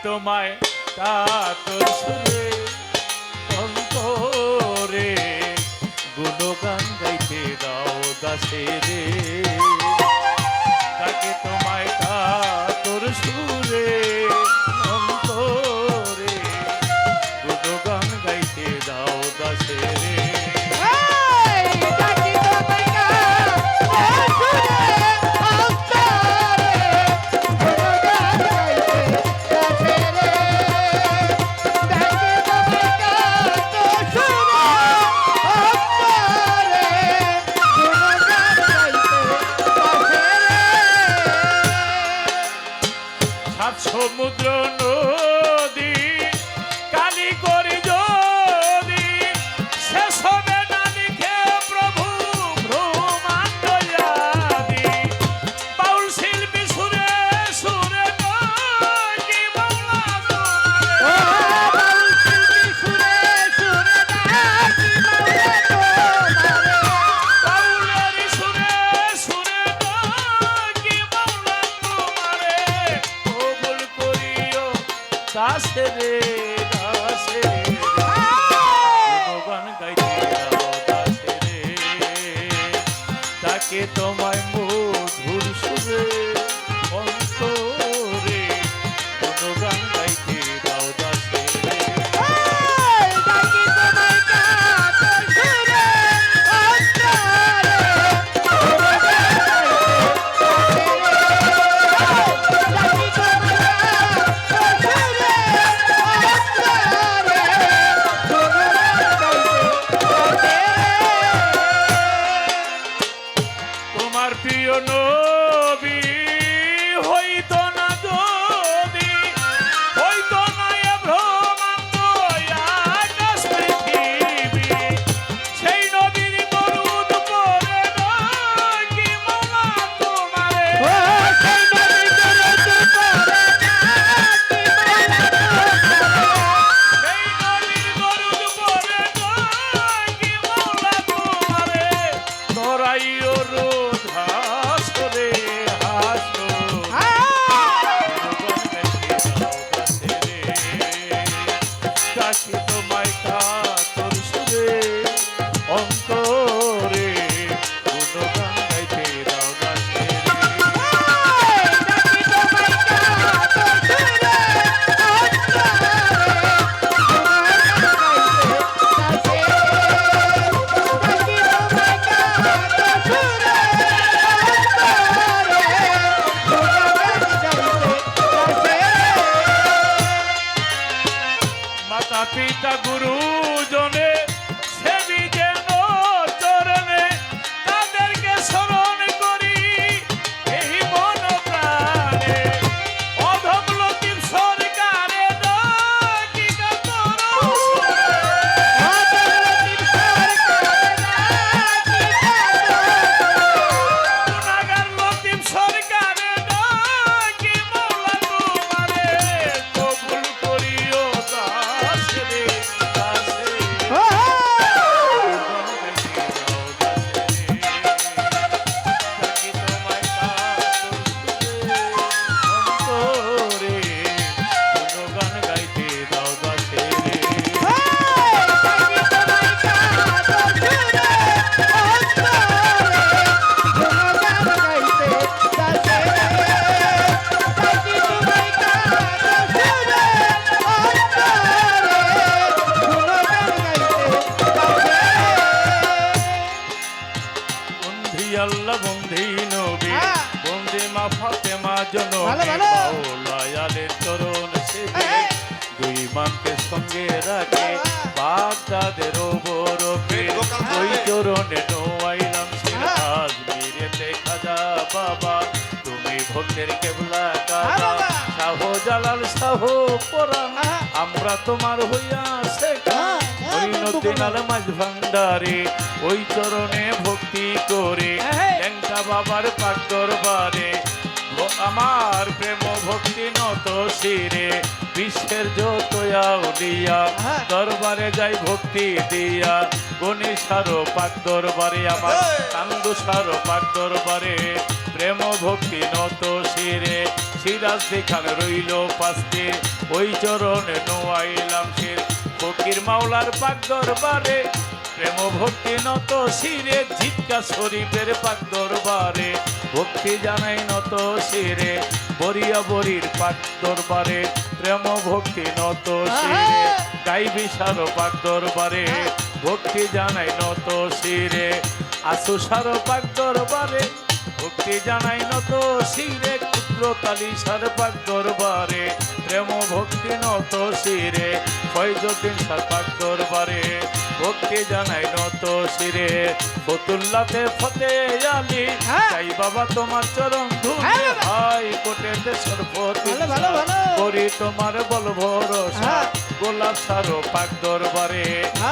তোমায় কাতর সুরে অন্তরে গুণগান গাইতে দাও দাসে রে তাকে তোমায় কাতর সুরে অন্তরে গুণগান গাইতে দাও দাসে রে সমুদ্র নদী কালি করি যদি শেষ হবে না লিখে প্রভু ব্রহ্মাণ্ডয়াদি বাউল শিল্পী সুরে সুরে কি বাংলা বাউলের সুরে সুরে কি বাংলা তোমারে দাসে রে দাসে ভগবান গাইতে দাও দাসে রে তাকে তোমায় মধুর সুরে অন্তরে ভগবান গাইতে দাও দাসে রে প্রিয় নবী হইতো না যদি হইতো না ব্রহ্মাণ্ড আকাশ পৃথিবী সেই নবীর মরুদ পরে কি মালা তোমারে সেই নবীর মরুদ পরে কি মালা তোমারে ধরাইও রোদ হাসরে হাসো কাশি তোমায় কাতর সুরে অন্তরে গুণগান গাইতে দাও দাসে মাতা পিতা গুরুজনে সেবি যেন চরণে তাদেরকে স্মরণ করি এই মন প্রাণে অধম লতিফ সরকারে ডাকি কাতর গুণাগার লতিফ সরকারে ডাকি মাওলা তোমারে কবুল করিও দাস রে দাস ডাকে বাগদাদের ওপরকে ওই চরণে নোয়াইলাম সিরাজ মিরেতে খাজা বাবা তুমি ভক্তের কেবলা কাবা শাহজালাল শাহ পরাণ আমরা তোমার হইয়াছে মঈনুদ্দিন আলমাজ ভান্ডারে ওই চরণে ভক্তি করে ল্যাংটা বাবার পাক দরবারে আমার প্রেম ভক্তি নত শিরে বিশ্বের যত আউলিয়া দরবারে যাই ভক্তি দিয়া গণেশার পাক দরবারে আমার কান্দুসার পাক দরবারে প্রেম ভক্তি নত শিরে সিরাজ দেখান রইল পাশে ওই চরণে নোয়াইলাম শির ফকির মাওলার পাক দরবারে প্রেম ভক্তি নত শিরে ঝিটকা শরীফের পাক দরবারে ভক্তি জানাই নত শিরে বরিয়া বরির পাক দরবারে প্রেম ভক্তি নত শিরে গাই বিশার পাক দরবারে ভক্তি জানাই নত শিরে আসুসার পাক দরবারে ভক্তি জানাই নত শিরে ক্ষুদ্র তালিসার পাক দরবারে প্রেম ভক্তি নত শিরে ফয়জুদ্দিন সার পাক দরবারে ভক্তি জানাই নত শিরে ফতুল্লাতে ফতে আলী চাই বাবা তোমার চরণ ধুলি হাই কোটেতে সর্বতি করি তোমার বল ভরসা গোলাপ সারো পাক দরবারে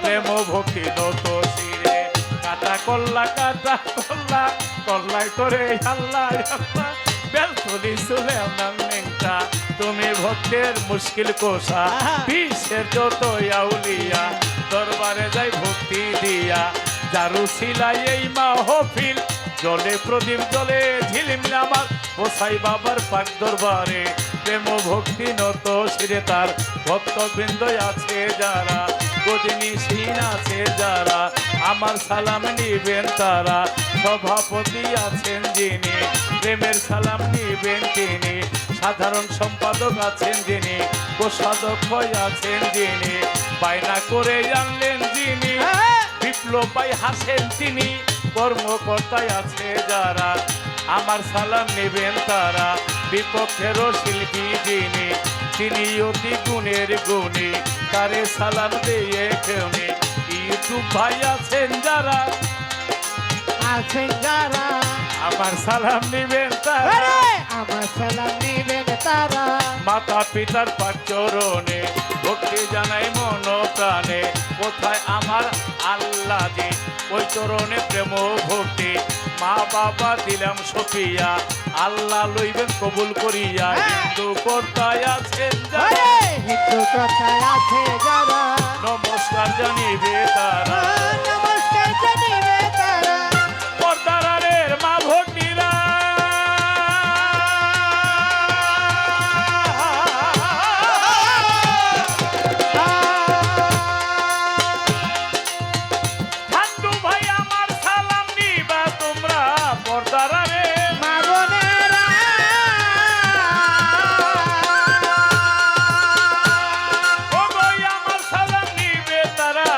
প্রেম ভক্তি নত শিরে কাটা কল্লা কল্লাই করে আল্লাহ আল্লাহ বেলতলি চলে নেংটা তুমি ভক্তের মুশকিল কোষা বিশ্বের যত আউলিয়া দরবারে যাই ভক্তি দিয়া জারু সিলাই এই মাহফিল জলে প্রদীপ জলে ঝিলিমিল আমার বসাই বাবার পাক দরবারে প্রেম ভক্তি নত শিরে তার ভক্তবৃন্দ আছে যারা গদিনী সিন আছে যারা আমার সালাম নিবেন তারা সভাপতি আছেন যিনি প্রেমের সালাম নিবেন তিনি সাধারণ সম্পাদক আছেন যিনি কোষাধ্যক্ষ আছেন যিনি বায়না করে আনলেন যিনি বিপ্লব ভাই হাসেন তিনি কর্মকর্তায় আছে যারা আমার সালাম নেবেন তারা বিপক্ষেরও শিল্পী যিনি তিনি অতি গুণের গুণী তারে সালাম দিয়ে কেউনি ইউটিউব ভাই আছেন যারা আমার সালাম নিবেন তারা আমার সালাম নিবেন তারা মাতা পিতার পাক চরণে ভক্তি জানাই মন প্রাণে কোথায় আমার আল্লাহ জি ওই চরণে প্রেম ভক্তি মা বাবা দিলাম সফিয়া আল্লাহ লইবেন কবুল করিয়া হিন্দু কর্তায় আছেন যারা হিন্দু কথায় আছে যারা নমস্কার জানিবে তারা নমস্কার জানিবে তারা পর্দারের মা ভগ্নীরা ঠান্ডু ভাই আমার সালাম নিবা তোমরা পর্দারে মা বোনেরা ও ভাই আমার সালাম নিবে তারা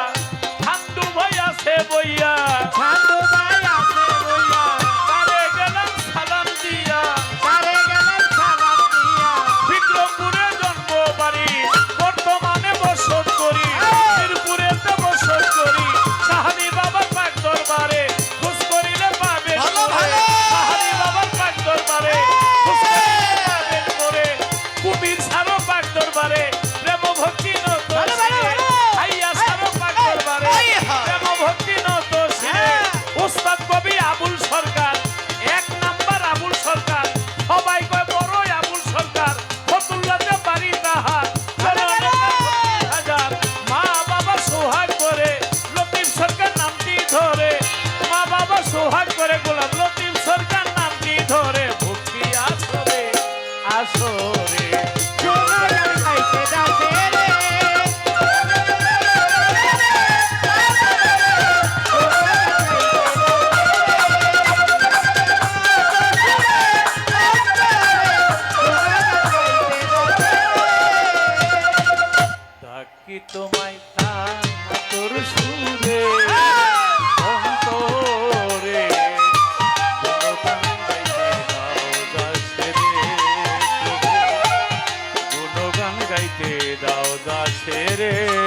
ঠান্ডু ভাই আছে বইয়া সাধু ভাই আছে বইয়া তারে গেলাম সালাম দিয়া তারে গেলেন সালাম দিয়া বিক্রমপুরে জন্ম বাড়ি বর্তমানে বসত করি মিরপুরেতে বসত করি সাহানি বাবার পাক দরবারে খোঁজ করিলে পাবেন করে সাহানি বাবার পাক দরবারে খোঁজ করিলে পাবেন করে কুবির সারো পাক দরবারে প্রেম ভক্তি নত শিরে আইয়া সারো পাক দরবারে প্রেম ভক্তি নত শিরে উস্তাদ কবি আবুল সরকার এক নাম্বার আবুল সরকার সবাই কয় বড় আবুল সরকার ফতুল্লাতে বাড়ি তাহার হাজার মা বাবা সোহাগ করে লতিফ সরকার নামটি ধরে মা বাবা সোহাগ করে গোলাম লতিফ সরকার নামটি ধরে ভক্তি আসরে আসরে সোনা গান গাইতে যাচ্ছে রে ডাকি তোমায় তোর সুরে অন্তরে গুণগান গাইতে দাও দাসে রে